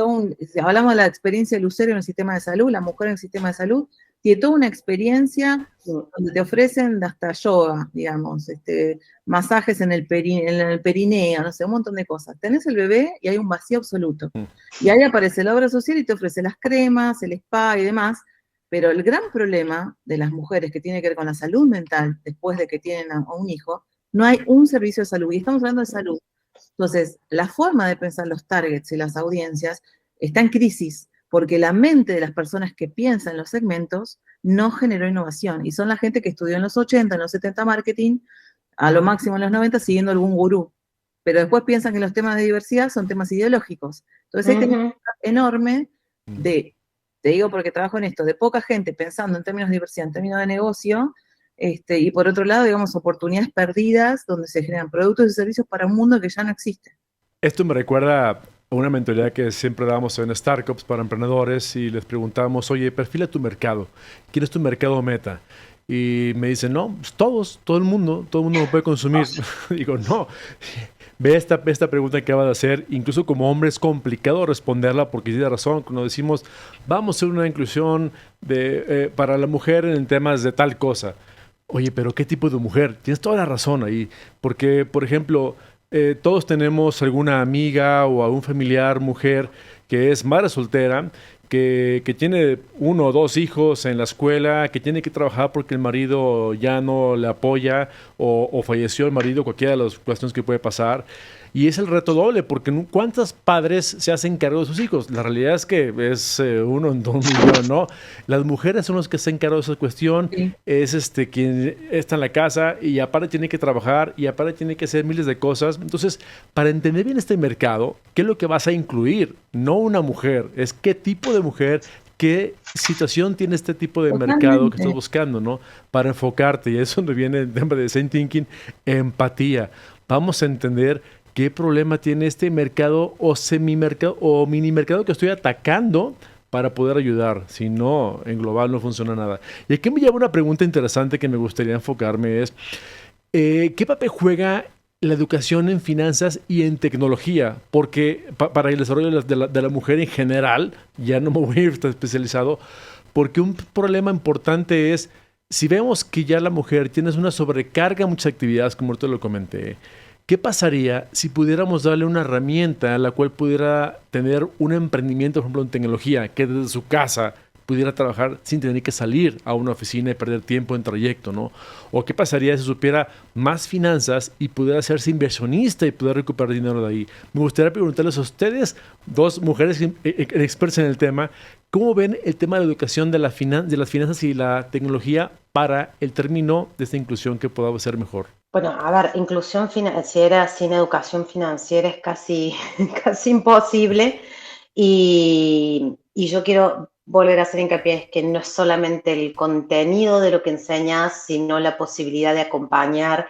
si hablamos de la experiencia del usuario en el sistema de salud, la mujer en el sistema de salud, tiene toda una experiencia donde te ofrecen hasta yoga, digamos, masajes en el perineo, no sé, un montón de cosas. Tenés el bebé y hay un vacío absoluto. Y ahí aparece la obra social y te ofrece las cremas, el spa y demás, pero el gran problema de las mujeres que tiene que ver con la salud mental después de que tienen a un hijo, no hay un servicio de salud, y estamos hablando de salud. Entonces, la forma de pensar los targets y las audiencias está en crisis, porque la mente de las personas que piensan en los segmentos no generó innovación, y son la gente que estudió en los 80, en los 70 marketing, a lo máximo en los 90, siguiendo algún gurú. Pero después piensan que los temas de diversidad son temas ideológicos. Entonces, hay un enorme te digo porque trabajo en esto, de poca gente pensando en términos de diversidad, en términos de negocio, y por otro lado, digamos, oportunidades perdidas donde se generan productos y servicios para un mundo que ya no existe. Esto me recuerda a una mentoría que siempre damos en Startups para emprendedores y les preguntamos, oye, perfila tu mercado. ¿Quién es tu mercado meta? Y me dicen, no, pues todo el mundo lo puede consumir. Digo, no. Ve esta pregunta que acaba de hacer, incluso como hombre es complicado responderla porque tiene razón. Cuando decimos, vamos a hacer una inclusión para la mujer en temas de tal cosa. Oye, pero ¿qué tipo de mujer? Tienes toda la razón ahí. Porque, por ejemplo, todos tenemos alguna amiga o algún familiar mujer que es madre soltera, que tiene 1 o 2 hijos en la escuela, que tiene que trabajar porque el marido ya no le apoya o falleció el marido, cualquiera de las cuestiones que puede pasar. Y es el reto doble, porque ¿cuántos padres se hacen cargo de sus hijos? La realidad es que es 1 en 2 millones, ¿no? Las mujeres son las que se hacen cargo de esa cuestión. Sí. Es quien está en la casa y aparte tiene que trabajar y aparte tiene que hacer miles de cosas. Entonces, para entender bien este mercado, ¿qué es lo que vas a incluir? No una mujer, es qué tipo de mujer, qué situación tiene este tipo de mercado que estás buscando, ¿no? Para enfocarte. Y eso es donde viene el tema de Design Thinking, empatía. Vamos a entender qué problema tiene este mercado o semimercado o mini mercado que estoy atacando para poder ayudar. Si no, en global no funciona nada. Y aquí me lleva una pregunta interesante que me gustaría enfocarme es, ¿qué papel juega la educación en finanzas y en tecnología, porque para el desarrollo de la mujer en general, ya no me voy a ir tan especializado, porque un problema importante es, si vemos que ya la mujer tiene una sobrecarga en muchas actividades, como ahorita lo comenté, ¿qué pasaría si pudiéramos darle una herramienta a la cual pudiera tener un emprendimiento, por ejemplo, en tecnología, que desde su casa pudiera trabajar sin tener que salir a una oficina y perder tiempo en trayecto, ¿no? ¿O qué pasaría si supiera más finanzas y pudiera hacerse inversionista y poder recuperar dinero de ahí? Me gustaría preguntarles a ustedes, dos mujeres expertas en el tema, ¿cómo ven el tema de la educación de las finanzas y la tecnología para el término de esta inclusión que podamos hacer mejor? Bueno, a ver, inclusión financiera sin educación financiera es casi, casi imposible. Y yo quiero volver a hacer hincapié es que no es solamente el contenido de lo que enseñas, sino la posibilidad de acompañar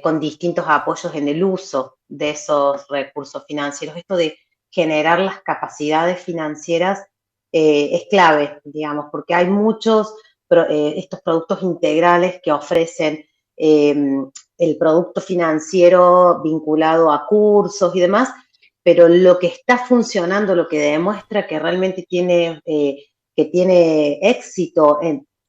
con distintos apoyos en el uso de esos recursos financieros. Esto de generar las capacidades financieras es clave, digamos, porque hay muchos estos productos integrales que ofrecen el producto financiero vinculado a cursos y demás, pero lo que está funcionando, lo que demuestra que realmente tiene éxito,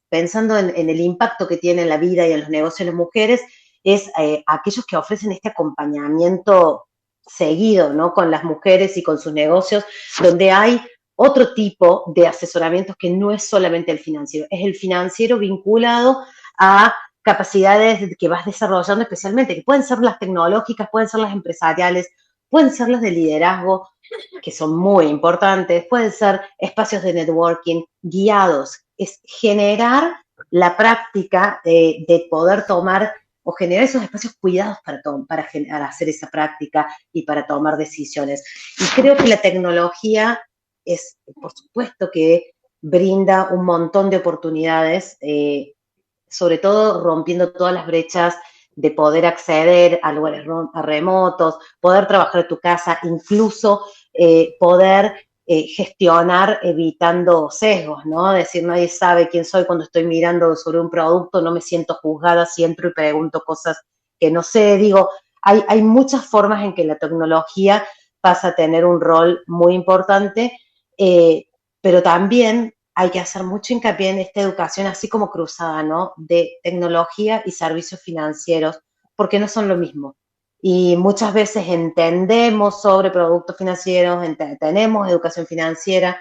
pensando en el impacto que tiene en la vida y en los negocios de las mujeres, es aquellos que ofrecen este acompañamiento seguido, ¿no? Con las mujeres y con sus negocios, donde hay otro tipo de asesoramientos que no es solamente el financiero, es el financiero vinculado a capacidades que vas desarrollando especialmente, que pueden ser las tecnológicas, pueden ser las empresariales, pueden ser las de liderazgo, que son muy importantes, pueden ser espacios de networking guiados, es generar la práctica de poder tomar o generar esos espacios cuidados para hacer esa práctica y para tomar decisiones. Y creo que la tecnología es, por supuesto, que brinda un montón de oportunidades, sobre todo rompiendo todas las brechas de poder acceder a lugares remotos, poder trabajar en tu casa, incluso poder gestionar evitando sesgos, ¿no? Es decir, nadie sabe quién soy cuando estoy mirando sobre un producto, no me siento juzgada siempre y pregunto cosas que no sé. Digo, hay muchas formas en que la tecnología pasa a tener un rol muy importante, pero también hay que hacer mucho hincapié en esta educación así como cruzada, ¿no? De tecnología y servicios financieros, porque no son lo mismo. Y muchas veces entendemos sobre productos financieros, tenemos educación financiera,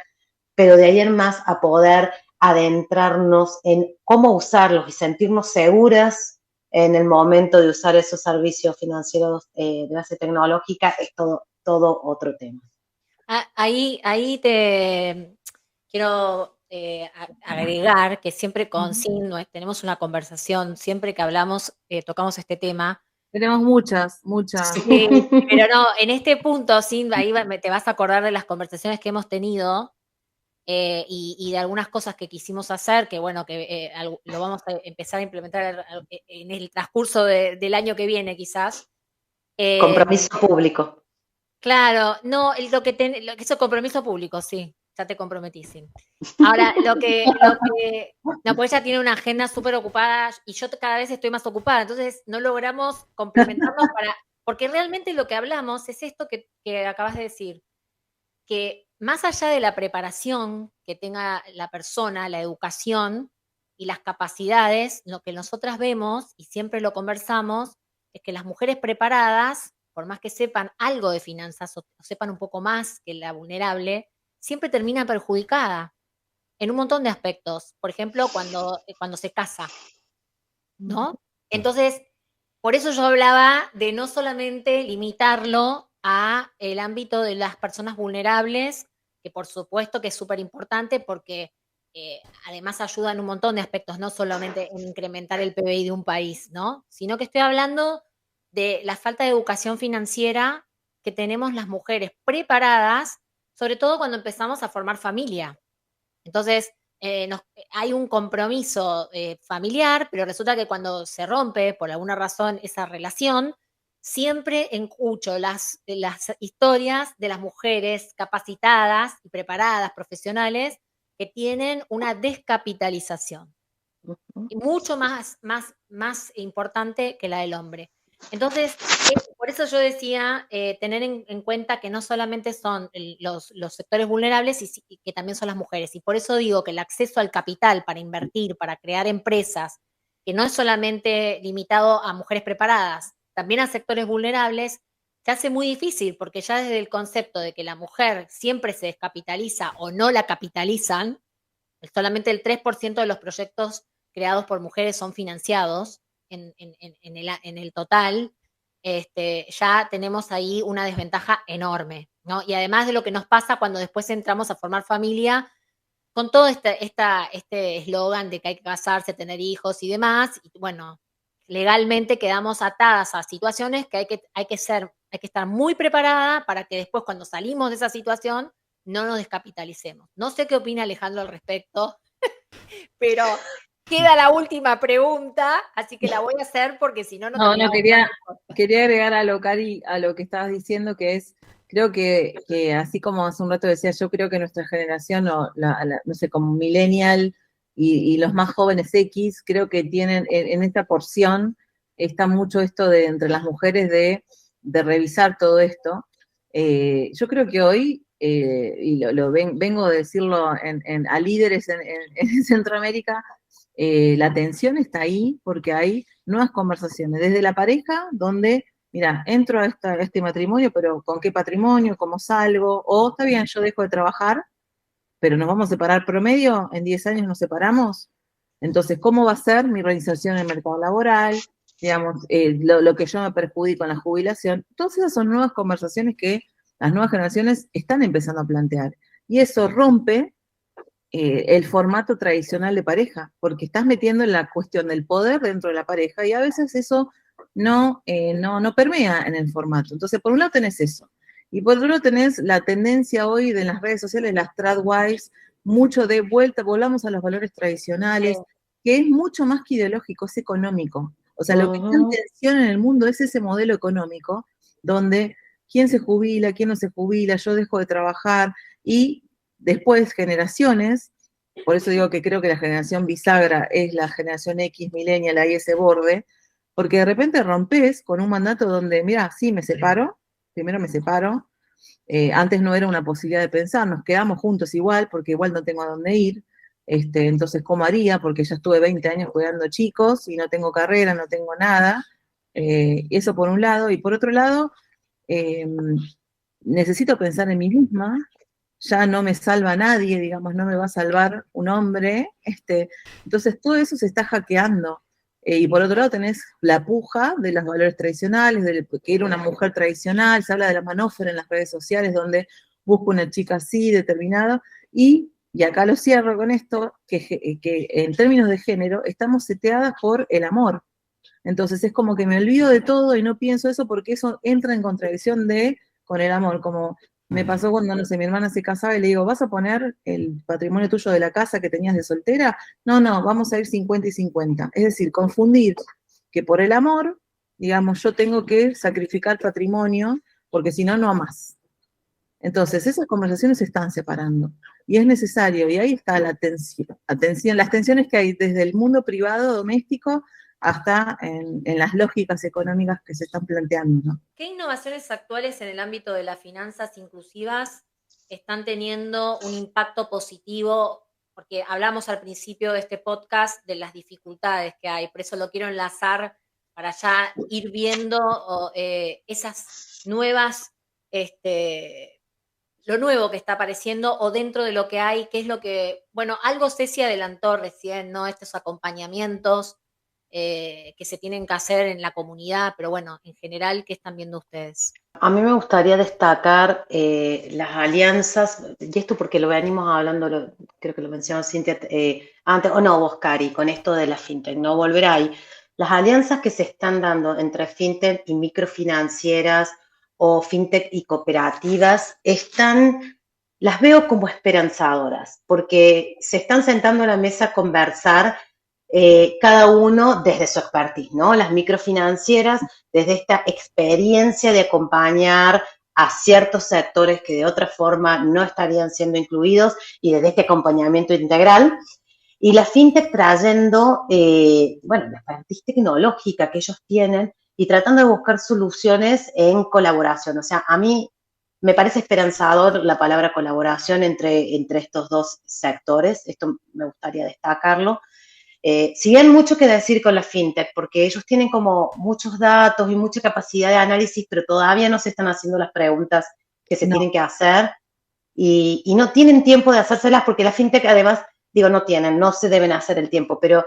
pero de ahí en más a poder adentrarnos en cómo usarlos y sentirnos seguras en el momento de usar esos servicios financieros de base tecnológica es todo otro tema. Ahí te quiero agregar que siempre con Sin tenemos una conversación, siempre que hablamos, tocamos este tema. Tenemos muchas. Sí, pero no, en este punto, Sin, ahí te vas a acordar de las conversaciones que hemos tenido y de algunas cosas que quisimos hacer, que bueno, que lo vamos a empezar a implementar en el transcurso del año que viene, quizás. Compromiso público. Claro, no, lo que es el compromiso público, sí, ya te comprometí, sí. Ahora, no, pues ella tiene una agenda súper ocupada y yo cada vez estoy más ocupada, entonces no logramos complementarnos porque realmente lo que hablamos es esto que acabas de decir, que más allá de la preparación que tenga la persona, la educación y las capacidades, lo que nosotras vemos, y siempre lo conversamos, es que las mujeres preparadas, por más que sepan algo de finanzas o sepan un poco más que la vulnerable, siempre termina perjudicada en un montón de aspectos. Por ejemplo, cuando se casa, ¿no? Entonces, por eso yo hablaba de no solamente limitarlo a el ámbito de las personas vulnerables, que por supuesto que es súper importante porque además ayuda en un montón de aspectos, no solamente en incrementar el PBI de un país, ¿no? Sino que estoy hablando de la falta de educación financiera que tenemos las mujeres preparadas, sobre todo cuando empezamos a formar familia. Entonces, hay un compromiso familiar, pero resulta que cuando se rompe por alguna razón esa relación, siempre escucho las historias de las mujeres capacitadas y preparadas, profesionales, que tienen una descapitalización. Y mucho más importante que la del hombre. Entonces, por eso yo decía, tener en cuenta que no solamente son los sectores vulnerables, y que también son las mujeres. Y por eso digo que el acceso al capital para invertir, para crear empresas, que no es solamente limitado a mujeres preparadas, también a sectores vulnerables, se hace muy difícil, porque ya desde el concepto de que la mujer siempre se descapitaliza o no la capitalizan, solamente el 3% de los proyectos creados por mujeres son financiados en el total, ya tenemos ahí una desventaja enorme, ¿no? Y además de lo que nos pasa cuando después entramos a formar familia, con todo este eslogan de que hay que casarse, tener hijos y demás, y bueno, legalmente quedamos atadas a situaciones que hay que estar muy preparada para que después, cuando salimos de esa situación, no nos descapitalicemos. No sé qué opina Alejandro al respecto, pero queda la última pregunta, así que la voy a hacer porque si no, no quería agregar a lo, Cari, a lo que estabas diciendo, que es, creo que así como hace un rato decía, yo creo que nuestra generación, no sé, como millennial y los más jóvenes X, creo que tienen en esta porción, está mucho esto de entre las mujeres de revisar todo esto. Yo creo que hoy, y vengo a decirlo a líderes en Centroamérica, la tensión está ahí porque hay nuevas conversaciones, desde la pareja, donde, mira, entro a este matrimonio, pero ¿con qué patrimonio? ¿Cómo salgo? O, está bien, yo dejo de trabajar, pero nos vamos a separar promedio, en 10 años nos separamos. Entonces, ¿cómo va a ser mi reinserción en el mercado laboral? Digamos, lo que yo me perjudico en la jubilación. Todas esas son nuevas conversaciones que las nuevas generaciones están empezando a plantear. Y eso rompe el formato tradicional de pareja, porque estás metiendo en la cuestión del poder dentro de la pareja y a veces eso no permea en el formato. Entonces, por un lado tenés eso. Y por otro lado tenés la tendencia hoy de las redes sociales, las tradwives, mucho de vuelta, volvamos a los valores tradicionales, que es mucho más que ideológico, es económico. O sea, lo que está en tensión en el mundo es ese modelo económico, donde quién se jubila, quién no se jubila, yo dejo de trabajar, y después generaciones, por eso digo que creo que la generación bisagra es la generación X, millennial, ahí ese borde, porque de repente rompes con un mandato donde, mira, sí, me separo, primero me separo, antes no era una posibilidad de pensar, nos quedamos juntos igual, porque igual no tengo a dónde ir, entonces, ¿cómo haría? Porque ya estuve 20 años cuidando chicos y no tengo carrera, no tengo nada, eso por un lado, y por otro lado, necesito pensar en mí misma, ya no me salva nadie, digamos, no me va a salvar un hombre, entonces todo eso se está hackeando. Y por otro lado tenés la puja de los valores tradicionales, de que era una mujer tradicional, se habla de la manófera en las redes sociales, donde busco una chica así, determinada, y acá lo cierro con esto, que en términos de género, estamos seteadas por el amor. Entonces es como que me olvido de todo y no pienso eso porque eso entra en contradicción con el amor, como me pasó cuando, no sé, mi hermana se casaba y le digo, ¿vas a poner el patrimonio tuyo de la casa que tenías de soltera? No, vamos a ir 50 y 50. Es decir, confundir que por el amor, digamos, yo tengo que sacrificar patrimonio porque si no, no amás. Entonces, esas conversaciones se están separando y es necesario, y ahí está la tensión, las tensiones que hay desde el mundo privado, doméstico, hasta en las lógicas económicas que se están planteando, ¿no? ¿Qué innovaciones actuales en el ámbito de las finanzas inclusivas están teniendo un impacto positivo? Porque hablamos al principio de este podcast de las dificultades que hay, por eso lo quiero enlazar para ya ir viendo esas nuevas, lo nuevo que está apareciendo o dentro de lo que hay, qué es lo que, bueno, algo Ceci adelantó recién, ¿no? Estos acompañamientos que se tienen que hacer en la comunidad, pero bueno, en general, ¿qué están viendo ustedes? A mí me gustaría destacar las alianzas, y esto porque lo venimos hablando, creo que lo mencionó Cintia antes, o no, vos, Cari, con esto de la fintech, no volver ahí. Las alianzas que se están dando entre fintech y microfinancieras o fintech y cooperativas las veo como esperanzadoras, porque se están sentando a la mesa a conversar cada uno desde su expertise, ¿no? Las microfinancieras desde esta experiencia de acompañar a ciertos sectores que de otra forma no estarían siendo incluidos y desde este acompañamiento integral. Y la fintech trayendo, la expertise tecnológica que ellos tienen y tratando de buscar soluciones en colaboración. O sea, a mí me parece esperanzador la palabra colaboración entre estos dos sectores, esto me gustaría destacarlo. Si bien mucho que decir con la fintech, porque ellos tienen como muchos datos y mucha capacidad de análisis, pero todavía no se están haciendo las preguntas que se tienen que hacer y no tienen tiempo de hacérselas porque la fintech además, digo, no se deben hacer el tiempo, pero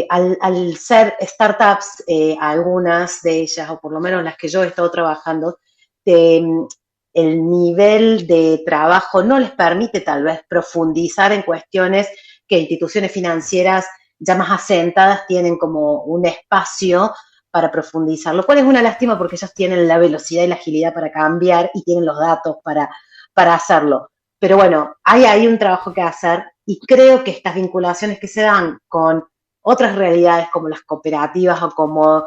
al ser startups, algunas de ellas, o por lo menos las que yo he estado trabajando, el nivel de trabajo no les permite tal vez profundizar en cuestiones que instituciones financieras ya más asentadas tienen como un espacio para profundizar, lo cual es una lástima porque ellos tienen la velocidad y la agilidad para cambiar y tienen los datos para hacerlo. Pero bueno, hay ahí un trabajo que hacer y creo que estas vinculaciones que se dan con otras realidades como las cooperativas o como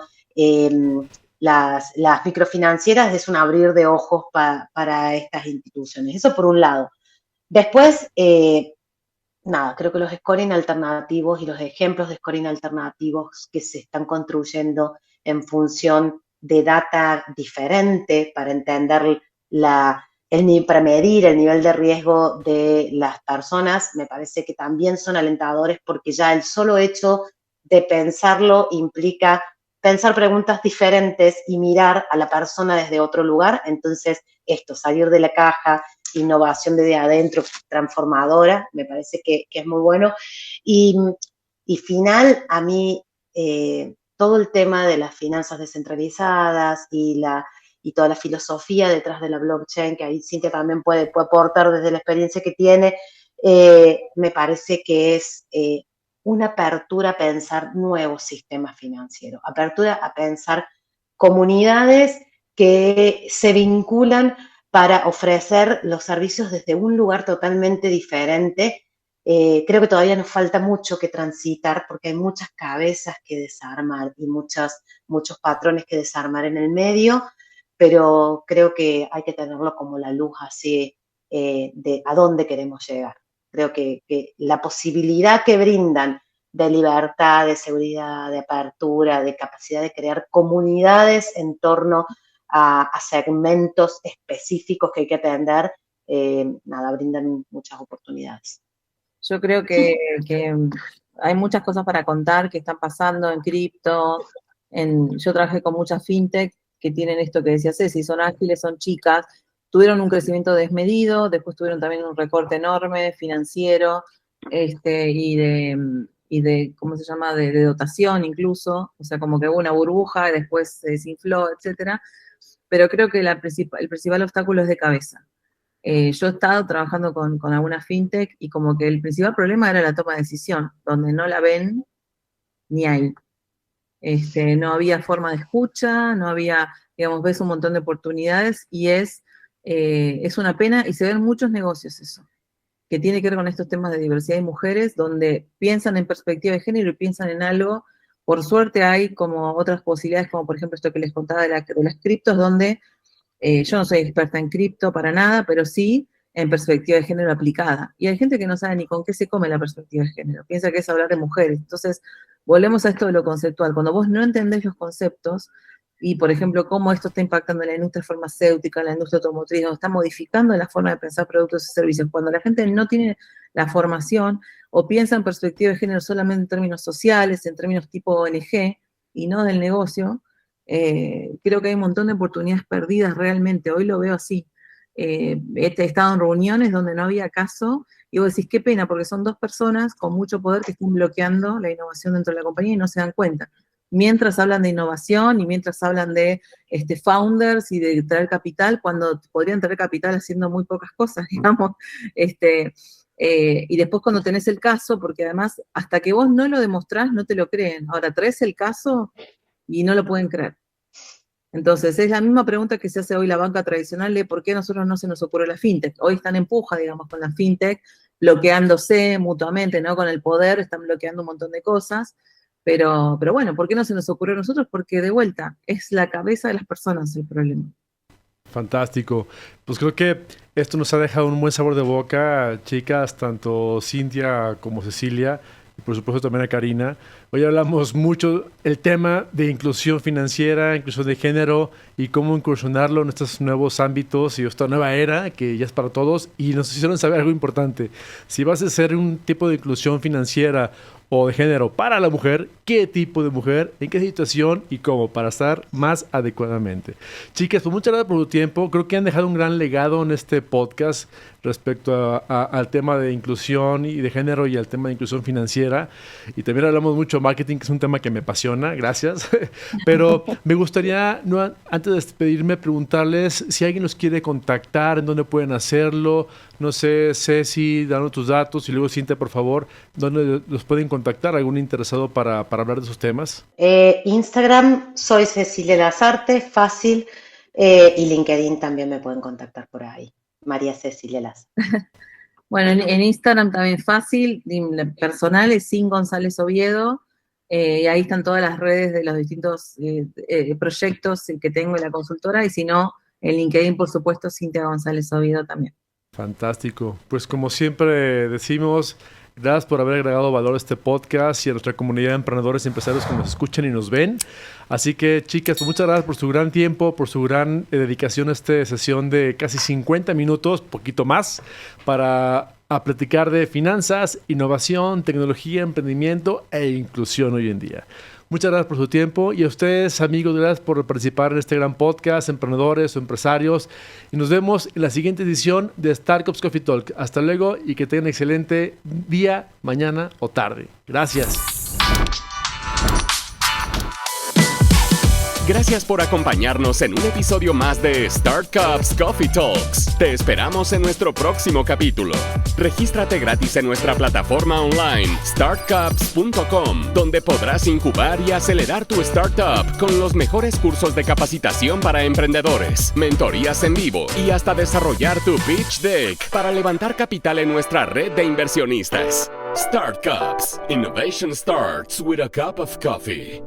las microfinancieras es un abrir de ojos para estas instituciones. Eso por un lado. Después, nada, creo que los scoring alternativos y los ejemplos de scoring alternativos que se están construyendo en función de data diferente para entender para medir el nivel de riesgo de las personas, me parece que también son alentadores porque ya el solo hecho de pensarlo implica pensar preguntas diferentes y mirar a la persona desde otro lugar. Entonces, salir de la caja, innovación desde adentro, transformadora, me parece que es muy bueno. Y final, a mí, todo el tema de las finanzas descentralizadas y toda la filosofía detrás de la blockchain, que ahí Cintia también puede aportar desde la experiencia que tiene, me parece que es una apertura a pensar nuevos sistemas financieros, apertura a pensar comunidades que se vinculan para ofrecer los servicios desde un lugar totalmente diferente. Creo que todavía nos falta mucho que transitar porque hay muchas cabezas que desarmar y muchos patrones que desarmar en el medio, pero creo que hay que tenerlo como la luz así de a dónde queremos llegar. Creo que la posibilidad que brindan de libertad, de seguridad, de apertura, de capacidad de crear comunidades en torno a segmentos específicos que hay que atender, brindan muchas oportunidades. Yo creo que hay muchas cosas para contar que están pasando en cripto. Yo trabajé con muchas fintech que tienen esto que decía Ceci, son ágiles, son chicas, tuvieron un crecimiento desmedido, después tuvieron también un recorte enorme financiero y de ¿cómo se llama?, de dotación incluso, o sea, como que hubo una burbuja y después se desinfló, etcétera. Pero creo que el principal obstáculo es de cabeza. Yo he estado trabajando con alguna fintech y como que el principal problema era la toma de decisión, donde no la ven ni hay. No había forma de escucha, no había, digamos, ves un montón de oportunidades y es una pena y se ven muchos negocios eso, que tiene que ver con estos temas de diversidad de mujeres, donde piensan en perspectiva de género y piensan en algo. Por suerte hay como otras posibilidades, como por ejemplo esto que les contaba de las criptos, donde yo no soy experta en cripto para nada, pero sí en perspectiva de género aplicada. Y hay gente que no sabe ni con qué se come la perspectiva de género, piensa que es hablar de mujeres. Entonces, volvemos a esto de lo conceptual. Cuando vos no entendés los conceptos, y por ejemplo, cómo esto está impactando en la industria farmacéutica, en la industria automotriz, o está modificando la forma de pensar productos y servicios, cuando la gente no tiene la formación o piensa en perspectiva de género solamente en términos sociales, en términos tipo ONG, y no del negocio, creo que hay un montón de oportunidades perdidas realmente. Hoy lo veo así. He estado en reuniones donde no había caso y vos decís, qué pena, porque son dos personas con mucho poder que están bloqueando la innovación dentro de la compañía y no se dan cuenta. Mientras hablan de innovación y mientras hablan de founders y de traer capital, cuando podrían traer capital haciendo muy pocas cosas, digamos. Y después cuando tenés el caso, porque además hasta que vos no lo demostrás, no te lo creen. Ahora traes el caso y no lo pueden creer. Entonces, es la misma pregunta que se hace hoy la banca tradicional de por qué a nosotros no se nos ocurre la fintech. Hoy están en puja, digamos, con la fintech, bloqueándose mutuamente, ¿no? Con el poder, están bloqueando un montón de cosas. Pero bueno, ¿por qué no se nos ocurrió a nosotros? Porque de vuelta, es la cabeza de las personas el problema. Fantástico. Pues creo que esto nos ha dejado un buen sabor de boca, chicas, tanto Cintia como Cecilia. y por supuesto también a Karina. Hoy hablamos mucho el tema de inclusión financiera, inclusión de género y cómo incursionarlo en estos nuevos ámbitos y esta nueva era que ya es para todos. Y nos hicieron saber algo importante. Si vas a hacer un tipo de inclusión financiera o de género para la mujer, qué tipo de mujer, en qué situación y cómo, para estar más adecuadamente. Chicas, pues muchas gracias por tu tiempo. Creo que han dejado un gran legado en este podcast respecto al tema de inclusión y de género y al tema de inclusión financiera. Y también hablamos mucho de marketing, que es un tema que me apasiona. Gracias. Pero me gustaría, antes de despedirme, preguntarles si alguien los quiere contactar, en dónde pueden hacerlo. No sé, Ceci, danos tus datos y luego Cintia, por favor, ¿dónde los pueden contactar? ¿Algún interesado para hablar de esos temas? Instagram, soy Cecilia Lazarte, fácil, y LinkedIn también me pueden contactar por ahí. María Cecilia Lazarte. Bueno, en Instagram también fácil, personal es Sin González Oviedo, y ahí están todas las redes de los distintos proyectos que tengo en la consultora, y si no, en LinkedIn, por supuesto, Cintia González Oviedo también. Fantástico. Pues como siempre decimos, gracias por haber agregado valor a este podcast y a nuestra comunidad de emprendedores y empresarios que nos escuchan y nos ven. Así que, chicas, pues muchas gracias por su gran tiempo, por su gran dedicación a esta sesión de casi 50 minutos, poquito más, para platicar de finanzas, innovación, tecnología, emprendimiento e inclusión hoy en día. Muchas gracias por su tiempo y a ustedes, amigos, gracias por participar en este gran podcast, emprendedores o empresarios. Y nos vemos en la siguiente edición de Startups Coffee Talk. Hasta luego y que tengan un excelente día, mañana o tarde. Gracias. Gracias por acompañarnos en un episodio más de Startups Coffee Talks. Te esperamos en nuestro próximo capítulo. Regístrate gratis en nuestra plataforma online, startcups.com, donde podrás incubar y acelerar tu startup con los mejores cursos de capacitación para emprendedores, mentorías en vivo y hasta desarrollar tu pitch deck para levantar capital en nuestra red de inversionistas. Startups. Innovation starts with a cup of coffee.